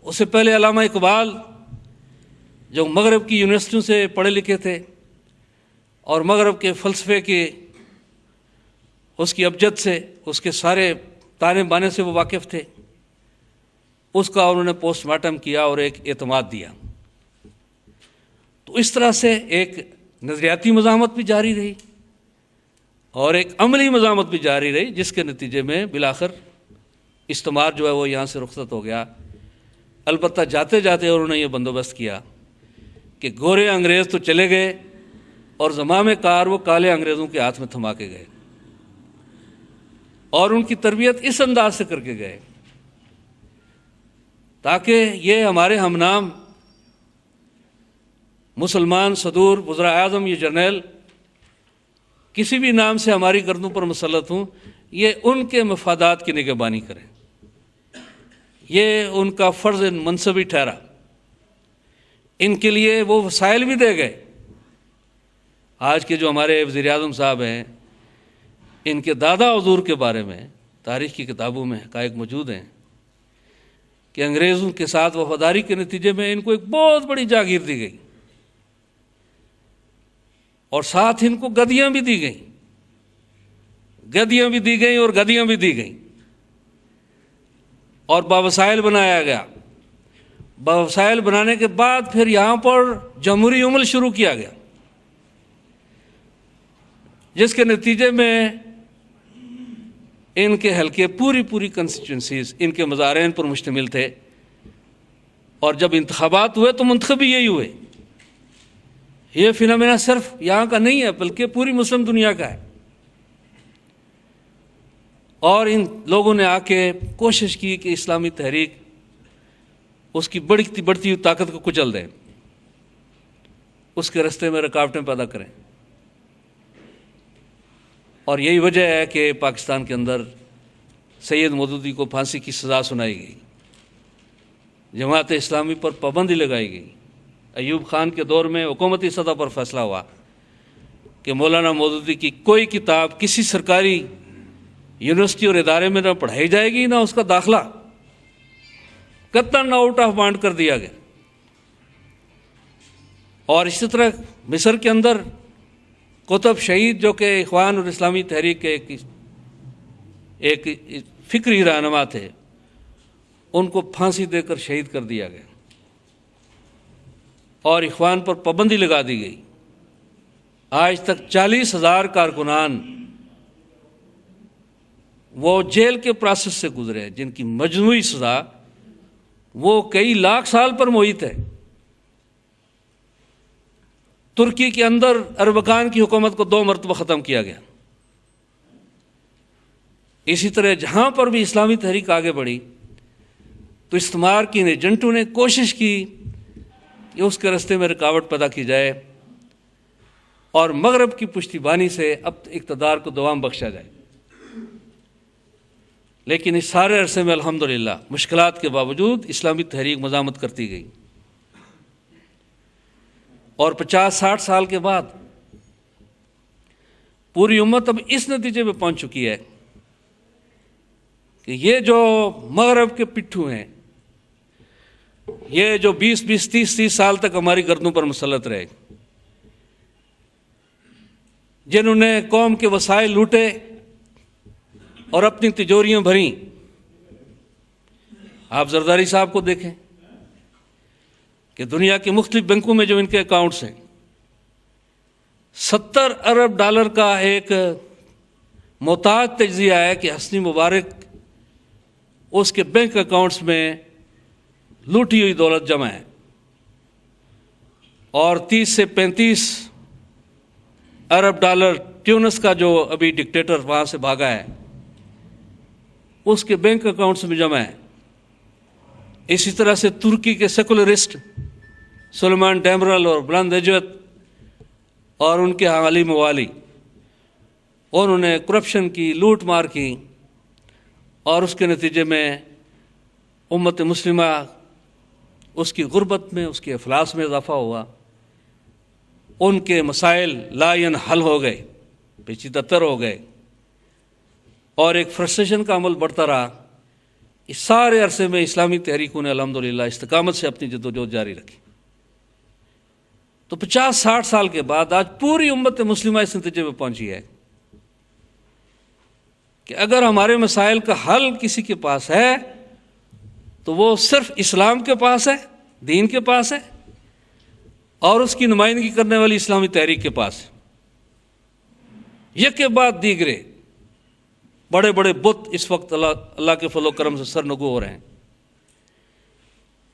اس سے پہلے علامہ اقبال جو مغرب کی یونیورسٹیوں سے پڑھے لکھے تھے اور مغرب کے فلسفے کے اس کی ابجد سے، اس کے سارے تانے بانے سے وہ واقف تھے، اس کا انہوں نے پوسٹ مارٹم کیا اور ایک اعتماد دیا۔ تو اس طرح سے ایک نظریاتی مزاحمت بھی جاری رہی اور ایک عملی مزاحمت بھی جاری رہی، جس کے نتیجے میں بالآخر استعمار جو ہے وہ یہاں سے رخصت ہو گیا۔ البتہ جاتے جاتے انہوں نے یہ بندوبست کیا کہ گورے انگریز تو چلے گئے اور زمام کار وہ کالے انگریزوں کے ہاتھ میں تھما کے گئے، اور ان کی تربیت اس انداز سے کر کے گئے تاکہ یہ ہمارے ہم نام مسلمان صدور وزراء اعظم، یہ جرنیل کسی بھی نام سے ہماری گردنوں پر مسلط ہوں، یہ ان کے مفادات کی نگہبانی کریں، یہ ان کا فرض منصبی ٹھہرا۔ ان کے لیے وہ وسائل بھی دے گئے۔ آج کے جو ہمارے وزیر اعظم صاحب ہیں، ان کے دادا حضور کے بارے میں تاریخ کی کتابوں میں حقائق موجود ہیں کہ انگریزوں کے ساتھ وفاداری کے نتیجے میں ان کو ایک بہت بڑی جاگیر دی گئی اور ساتھ ان کو گدیاں بھی دی گئیں، گدیاں بھی دی گئیں اور گدیاں بھی دی گئیں، اور باوسائل بنایا گیا۔ باوسائل بنانے کے بعد پھر یہاں پر جمہوری عمل شروع کیا گیا، جس کے نتیجے میں ان کے حلقے پوری کنسٹیچوئنسیز ان کے مزارعین پر مشتمل تھے، اور جب انتخابات ہوئے تو منتخب یہی ہوئے۔ یہ فنامنا صرف یہاں کا نہیں ہے بلکہ پوری مسلم دنیا کا ہے، اور ان لوگوں نے آ کے کوشش کی کہ اسلامی تحریک اس کی بڑھتی ہوئی طاقت کو کچل دیں، اس کے راستے میں رکاوٹیں پیدا کریں، اور یہی وجہ ہے کہ پاکستان کے اندر سید مودودی کو پھانسی کی سزا سنائی گئی، جماعت اسلامی پر پابندی لگائی گئی۔ ایوب خان کے دور میں حکومتی سطح پر فیصلہ ہوا کہ مولانا مودودی کی کوئی کتاب کسی سرکاری یونیورسٹی اور ادارے میں نہ پڑھائی جائے گی، نہ اس کا داخلہ، قطعاً آؤٹ آف بانڈ کر دیا گیا۔ اور اسی طرح مصر کے اندر قطب شہید جو کہ اخوان اور اسلامی تحریک کے ایک فکری رہنما تھے، ان کو پھانسی دے کر شہید کر دیا گیا اور اخوان پر پابندی لگا دی گئی۔ آج تک 40,000 کارکنان وہ جیل کے پروسیس سے گزرے ہیں، جن کی مجموعی سزا وہ کئی لاکھ سال پر محیط ہے۔ ترکی کے اندر اربکان کی حکومت کو 2 مرتبہ ختم کیا گیا۔ اسی طرح جہاں پر بھی اسلامی تحریک آگے بڑھی تو استعمار کی ایجنٹوں نے کوشش کی کہ اس کے راستے میں رکاوٹ پیدا کی جائے اور مغرب کی پشتیبانی سے اب اقتدار کو دوام بخشا جائے۔ لیکن اس سارے عرصے میں الحمدللہ مشکلات کے باوجود اسلامی تحریک مزاحمت کرتی گئی، اور 50-60 سال کے بعد پوری امت اب اس نتیجے پہ پہنچ چکی ہے کہ یہ جو مغرب کے پٹھو ہیں، یہ جو 20-30 سال تک ہماری گردنوں پر مسلط رہے، جنہوں نے قوم کے وسائل لوٹے اور اپنی تجوریاں بھریں۔ آپ زرداری صاحب کو دیکھیں کہ دنیا کے مختلف بینکوں میں جو ان کے اکاؤنٹس ہیں، 70 ارب ڈالر کا ایک محتاط تجزیہ ہے کہ حسنی مبارک اس کے بینک اکاؤنٹس میں لوٹی ہوئی دولت جمع ہے، اور 30 سے 35 ارب ڈالر ٹیونس کا جو ابھی ڈکٹیٹر وہاں سے بھاگا ہے اس کے بینک اکاؤنٹس میں جمع ہے۔ اسی طرح سے ترکی کے سیکولرسٹ سلیمان ڈیمرل اور بلند اجوت اور ان کے حالی موالی، انہوں نے کرپشن کی، لوٹ مار کی، اور اس کے نتیجے میں امت مسلمہ اس کی غربت میں، اس کے افلاس میں اضافہ ہوا، ان کے مسائل لا حل ہو گئے، پیچیدہ تر ہو گئے، اور ایک فرسٹریشن کا عمل بڑھتا رہا اس سارے عرصے میں اسلامی تحریکوں نے الحمدللہ استقامت سے اپنی جدوجہد جاری رکھی. تو 50-60 سال کے بعد آج پوری امت مسلمہ اس نتیجے پہ پہنچی ہے کہ اگر ہمارے مسائل کا حل کسی کے پاس ہے تو وہ صرف اسلام کے پاس ہے، دین کے پاس ہے، اور اس کی نمائندگی کرنے والی اسلامی تحریک کے پاس ہے. یک کے بعد دیگرے بڑے بڑے بت اس وقت اللہ کے فضل و کرم سے سرنگو ہو رہے ہیں.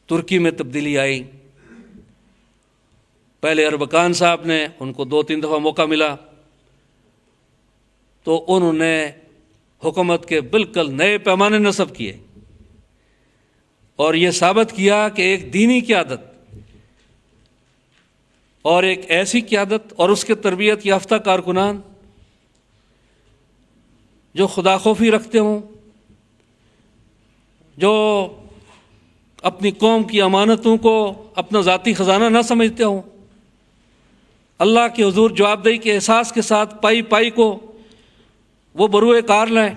ترکی میں تبدیلی آئی. پہلے اربکان صاحب نے، ان کو 2-3 دفعہ موقع ملا تو انہوں نے حکومت کے بالکل نئے پیمانے نصب کیے اور یہ ثابت کیا کہ ایک دینی قیادت اور ایک ایسی قیادت اور اس کے تربیت یافتہ کارکنان جو خدا خوفی رکھتے ہوں، جو اپنی قوم کی امانتوں کو اپنا ذاتی خزانہ نہ سمجھتے ہوں، اللہ کے حضور جوابدہی کے احساس کے ساتھ پائی پائی کو وہ بروئے کار لائیں،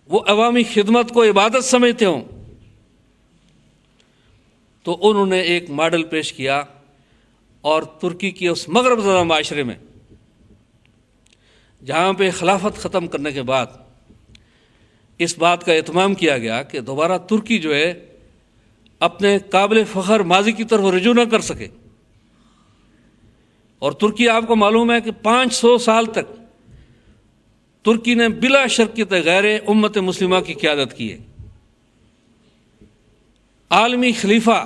وہ عوامی خدمت کو عبادت سمجھتے ہوں، تو انہوں نے ایک ماڈل پیش کیا. اور ترکی کے اس مغرب زدہ معاشرے میں جہاں پہ خلافت ختم کرنے کے بعد اس بات کا اہتمام کیا گیا کہ دوبارہ ترکی جو ہے اپنے قابل فخر ماضی کی طرف رجوع نہ کر سکے. اور ترکی آپ کو معلوم ہے کہ 500 سال تک ترکی نے بلا شرکت غیر امت مسلمہ کی قیادت کی ہے. عالمی خلیفہ،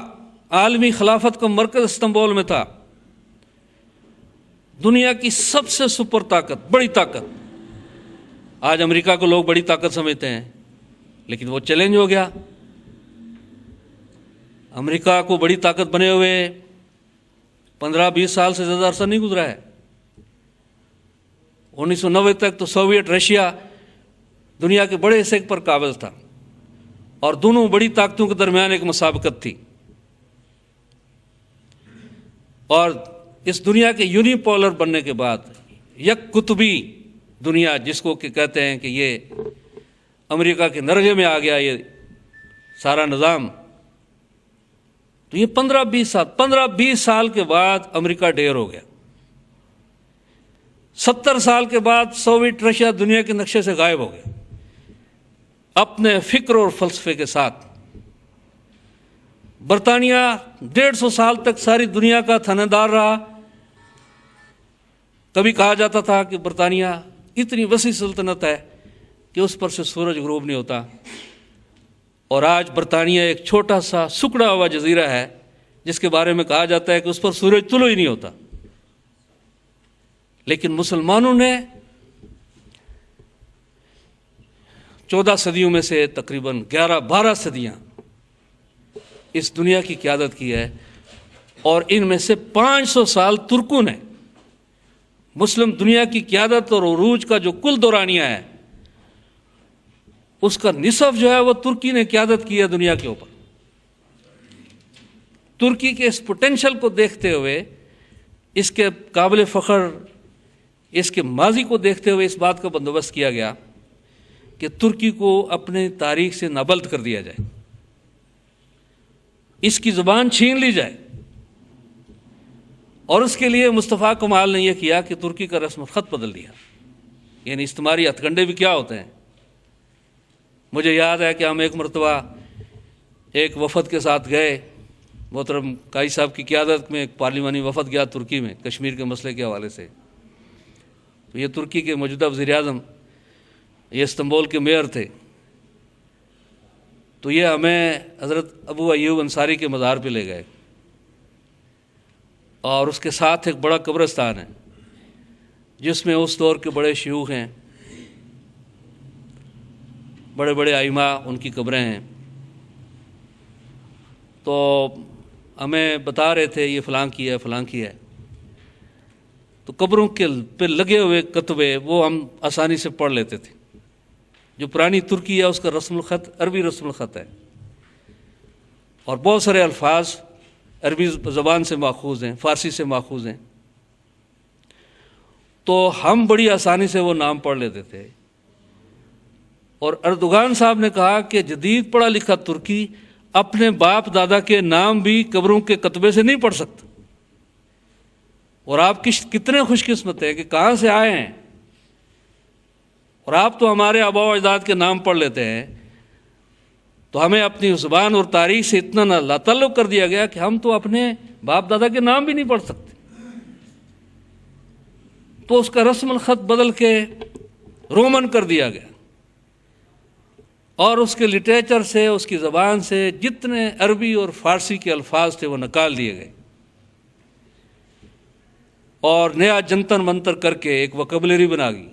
عالمی خلافت کا مرکز استنبول میں تھا. دنیا کی سب سے سپر طاقت، بڑی طاقت. آج امریکہ کو لوگ بڑی طاقت سمجھتے ہیں لیکن وہ چیلنج ہو گیا. امریکہ کو بڑی طاقت بنے ہوئے 15-20 سال سے زیادہ عرصہ نہیں گزرا ہے. 1990 تک تو سوویت رشیا دنیا کے بڑے حصے پر قابض تھا اور دونوں بڑی طاقتوں کے درمیان ایک مسابقت تھی. اور اس دنیا کے یونیپولر بننے کے بعد یک قطبی دنیا، جس کو کہ کہتے ہیں کہ یہ امریکہ کے نرغے میں آ گیا یہ سارا نظام، تو یہ 15-20 سال کے بعد امریکہ ڈھیر ہو گیا. 70 سال کے بعد سوویت رشیا دنیا کے نقشے سے غائب ہو گیا اپنے فکر اور فلسفے کے ساتھ. برطانیہ 150 سال تک ساری دنیا کا تھانہ دار رہا. کبھی کہا جاتا تھا کہ برطانیہ اتنی وسیع سلطنت ہے کہ اس پر سے سورج غروب نہیں ہوتا، اور آج برطانیہ ایک چھوٹا سا سکڑا ہوا جزیرہ ہے جس کے بارے میں کہا جاتا ہے کہ اس پر سورج طلوع ہی نہیں ہوتا. لیکن مسلمانوں نے 14 صدیوں میں سے تقریباً 11-12 صدیاں اس دنیا کی قیادت کی ہے، اور ان میں سے 500 سال ترکوں نے مسلم دنیا کی قیادت اور عروج کا جو کل دورانیہ ہے اس کا نصف جو ہے وہ ترکی نے قیادت کی ہے دنیا کے اوپر. ترکی کے اس پوٹینشل کو دیکھتے ہوئے، اس کے قابل فخر، اس کے ماضی کو دیکھتے ہوئے اس بات کا بندوبست کیا گیا کہ ترکی کو اپنے تاریخ سے نابلد کر دیا جائے، اس کی زبان چھین لی جائے. اور اس کے لیے مصطفیٰ کمال نے یہ کیا کہ ترکی کا رسم الخط بدل دیا. یعنی اجتماعی ہتھ کنڈے بھی کیا ہوتے ہیں. مجھے یاد ہے کہ ہم ایک مرتبہ ایک وفد کے ساتھ گئے، محترم قائی صاحب کی قیادت میں ایک پارلیمانی وفد گیا ترکی میں کشمیر کے مسئلے کے حوالے سے. تو یہ ترکی کے موجودہ وزیر اعظم، یہ استنبول کے میئر تھے. تو یہ ہمیں حضرت ابو ایوب انصاری کے مزار پہ لے گئے، اور اس کے ساتھ ایک بڑا قبرستان ہے جس میں اس دور کے بڑے شیوخ ہیں، بڑے بڑے ائمہ، ان کی قبریں ہیں. تو ہمیں بتا رہے تھے یہ فلاں کی ہے، فلاں کی ہے. تو قبروں کے پہ لگے ہوئے کتبے وہ ہم آسانی سے پڑھ لیتے تھے. جو پرانی ترکی ہے اس کا رسم الخط عربی رسم الخط ہے، اور بہت سارے الفاظ عربی زبان سے ماخوذ ہیں، فارسی سے ماخوذ ہیں. تو ہم بڑی آسانی سے وہ نام پڑھ لیتے تھے. اور اردوغان صاحب نے کہا کہ جدید پڑھا لکھا ترکی اپنے باپ دادا کے نام بھی قبروں کے کتبے سے نہیں پڑھ سکتا. اور آپ کتنے خوش قسمت ہیں کہ کہاں سے آئے ہیں، اور آپ تو ہمارے آباء و اجداد کے نام پڑھ لیتے ہیں. تو ہمیں اپنی زبان اور تاریخ سے اتنا نہ لاتعلق کر دیا گیا کہ ہم تو اپنے باپ دادا کے نام بھی نہیں پڑھ سکتے. تو اس کا رسم الخط بدل کے رومن کر دیا گیا، اور اس کے لٹریچر سے، اس کی زبان سے جتنے عربی اور فارسی کے الفاظ تھے وہ نکال دیے گئے، اور نیا جنتر منتر کر کے ایک وکیبلری بنا گئی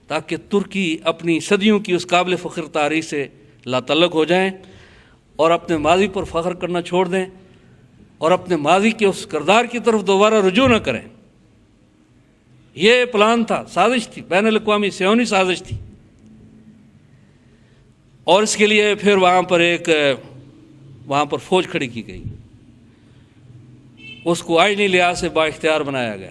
تاکہ ترکی اپنی صدیوں کی اس قابل فخر تاریخ سے لاتعلق ہو جائیں اور اپنے ماضی پر فخر کرنا چھوڑ دیں اور اپنے ماضی کے اس کردار کی طرف دوبارہ رجوع نہ کریں. یہ پلان تھا، سازش تھی، بین الاقوامی صہیونی سازش تھی. اور اس کے لیے پھر وہاں پر فوج کھڑی کی گئی، اس کو آئینی لحاظ سے با اختیار بنایا گیا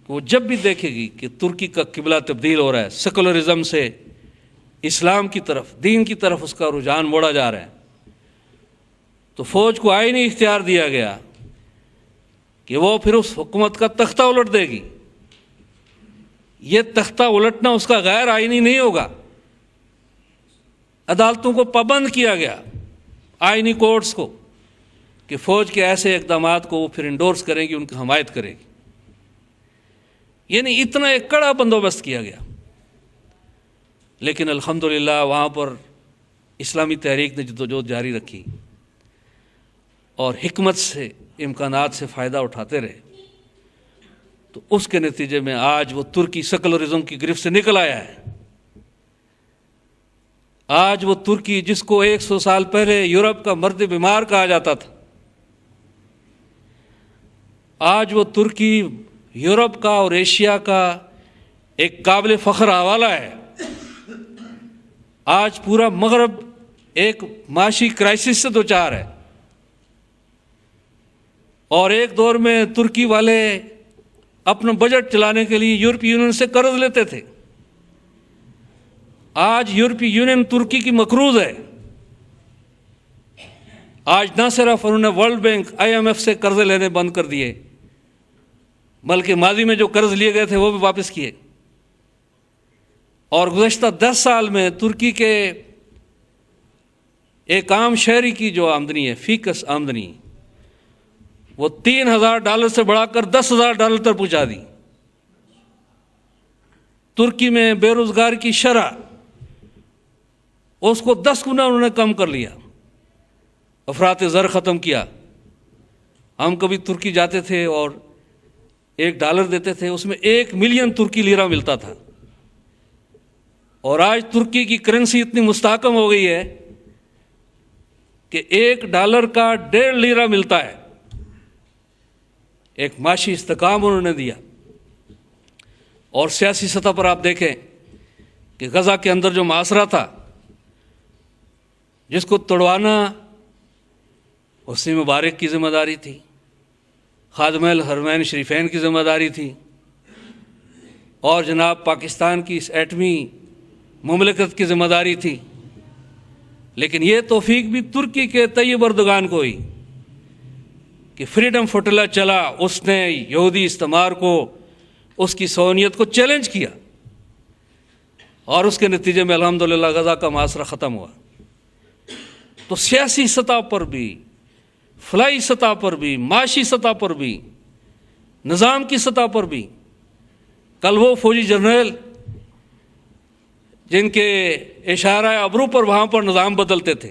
کہ وہ جب بھی دیکھے گی کہ ترکی کا قبلہ تبدیل ہو رہا ہے، سیکولرزم سے اسلام کی طرف، دین کی طرف اس کا رجحان موڑا جا رہا ہے، تو فوج کو آئینی اختیار دیا گیا کہ وہ پھر اس حکومت کا تختہ الٹ دے گی. یہ تختہ الٹنا اس کا غیر آئینی نہیں ہوگا. عدالتوں کو پابند کیا گیا، آئینی کورٹس کو، کہ فوج کے ایسے اقدامات کو وہ پھر انڈورس کریں گی، ان کی حمایت کرے گی. یعنی اتنا ایک کڑا بندوبست کیا گیا. لیکن الحمدللہ وہاں پر اسلامی تحریک نے جدوجہد جاری رکھی اور حکمت سے، امکانات سے فائدہ اٹھاتے رہے. تو اس کے نتیجے میں آج وہ ترکی سیکولرزم کی گرفت سے نکل آیا ہے. آج وہ ترکی جس کو 100 سال پہلے یورپ کا مرد بیمار کہا جاتا تھا، آج وہ ترکی یورپ کا اور ایشیا کا ایک قابل فخر حوالہ ہے. آج پورا مغرب ایک معاشی کرائسس سے دوچار ہے، اور ایک دور میں ترکی والے اپنا بجٹ چلانے کے لیے یورپی یونین سے قرض لیتے تھے. آج یورپی یونین ترکی کی مقروض ہے. آج نہ صرف انہوں نے ورلڈ بینک، IMF سے قرض لینے بند کر دیے، بلکہ ماضی میں جو قرض لیے گئے تھے وہ بھی واپس کیے. اور گزشتہ 10 سال میں ترکی کے ایک عام شہری کی جو آمدنی ہے، فیکس آمدنی، وہ $3,000 سے بڑھا کر $10,000 تک پہنچا دی. ترکی میں بے روزگار کی شرح، اس کو 10 گنا انہوں نے کم کر لیا، افراط زر ختم کیا. ہم کبھی ترکی جاتے تھے اور $1 دیتے تھے، اس میں 1 ملین ترکی لیرہ ملتا تھا. اور آج ترکی کی کرنسی اتنی مستحکم ہو گئی ہے کہ $1 کا 1.5 لیرہ ملتا ہے. ایک معاشی استحکام انہوں نے دیا. اور سیاسی سطح پر آپ دیکھیں کہ غزہ کے اندر جو معاشرہ تھا، جس کو توڑوانا حسنی مبارک کی ذمہ داری تھی، خادم الحرمین شریفین کی ذمہ داری تھی، اور جناب پاکستان کی اس ایٹمی مملکت کی ذمہ داری تھی. لیکن یہ توفیق بھی ترکی کے طیب اردوغان کو ہوئی کہ فریڈم فوٹلا چلا، اس نے یہودی استعمار کو، اس کی صہیونیت کو چیلنج کیا، اور اس کے نتیجے میں الحمدللہ غزہ کا معاشرہ ختم ہوا. تو سیاسی سطح پر بھی، فلائی سطح پر بھی، معاشی سطح پر بھی، نظام کی سطح پر بھی، کل وہ فوجی جنرل جن کے اشارہ ابرو پر وہاں پر نظام بدلتے تھے،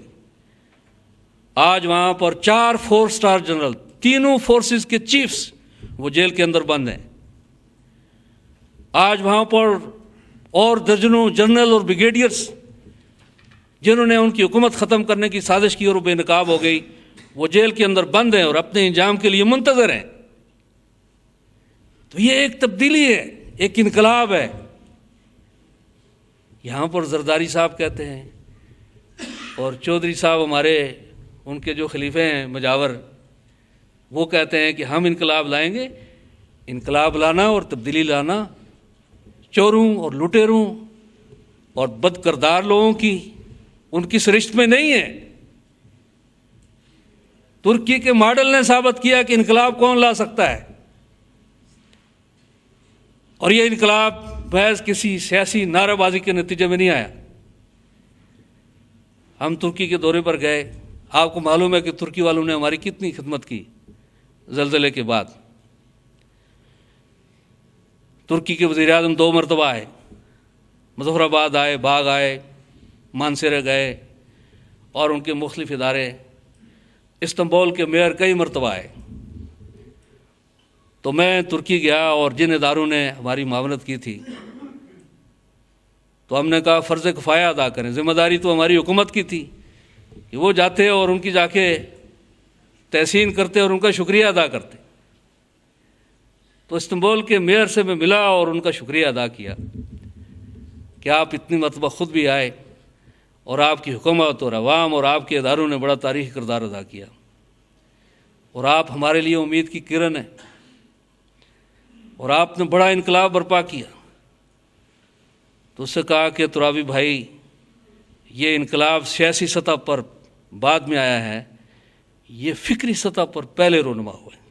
آج وہاں پر 4 4 اسٹار جنرل، تینوں فورسز کے چیفز وہ جیل کے اندر بند ہیں. آج وہاں پر اور درجنوں جنرل اور بریگیڈیئرز جنہوں نے ان کی حکومت ختم کرنے کی سازش کی اور وہ بے نقاب ہو گئی، وہ جیل کے اندر بند ہیں اور اپنے انجام کے لیے منتظر ہیں. تو یہ ایک تبدیلی ہے، ایک انقلاب ہے. یہاں پر زرداری صاحب کہتے ہیں، اور چودھری صاحب ہمارے ان کے جو خلیفے ہیں مجاور، وہ کہتے ہیں کہ ہم انقلاب لائیں گے. انقلاب لانا اور تبدیلی لانا چوروں اور لٹیروں اور بد کردار لوگوں کی ان کی سرشت میں نہیں ہے۔ ترکی کے ماڈل نے ثابت کیا کہ انقلاب کون لا سکتا ہے، اور یہ انقلاب محض کسی سیاسی نعرہ بازی کے نتیجے میں نہیں آیا۔ ہم ترکی کے دورے پر گئے، آپ کو معلوم ہے کہ ترکی والوں نے ہماری کتنی خدمت کی زلزلے کے بعد۔ ترکی کے وزیر اعظم 2 مرتبہ آئے، مظفر آباد آئے، باغ آئے، مانسیرے گئے، اور ان کے مختلف ادارے، استنبول کے میئر کئی مرتبہ آئے۔ تو میں ترکی گیا اور جن اداروں نے ہماری معاونت کی تھی تو ہم نے کہا فرض کفایہ ادا کریں، ذمہ داری تو ہماری حکومت کی تھی کہ وہ جاتے اور ان کی جا کے تحسین کرتے اور ان کا شکریہ ادا کرتے۔ تو استنبول کے میئر سے میں ملا اور ان کا شکریہ ادا کیا کہ آپ اتنی مرتبہ خود بھی آئے، اور آپ کی حکومت اور عوام اور آپ کے اداروں نے بڑا تاریخی کردار ادا کیا، اور آپ ہمارے لیے امید کی کرن ہیں، اور آپ نے بڑا انقلاب برپا کیا۔ تو اس سے کہا کہ ترابی بھائی، یہ انقلاب سیاسی سطح پر بعد میں آیا ہے، یہ فکری سطح پر پہلے رونما ہوا ہے۔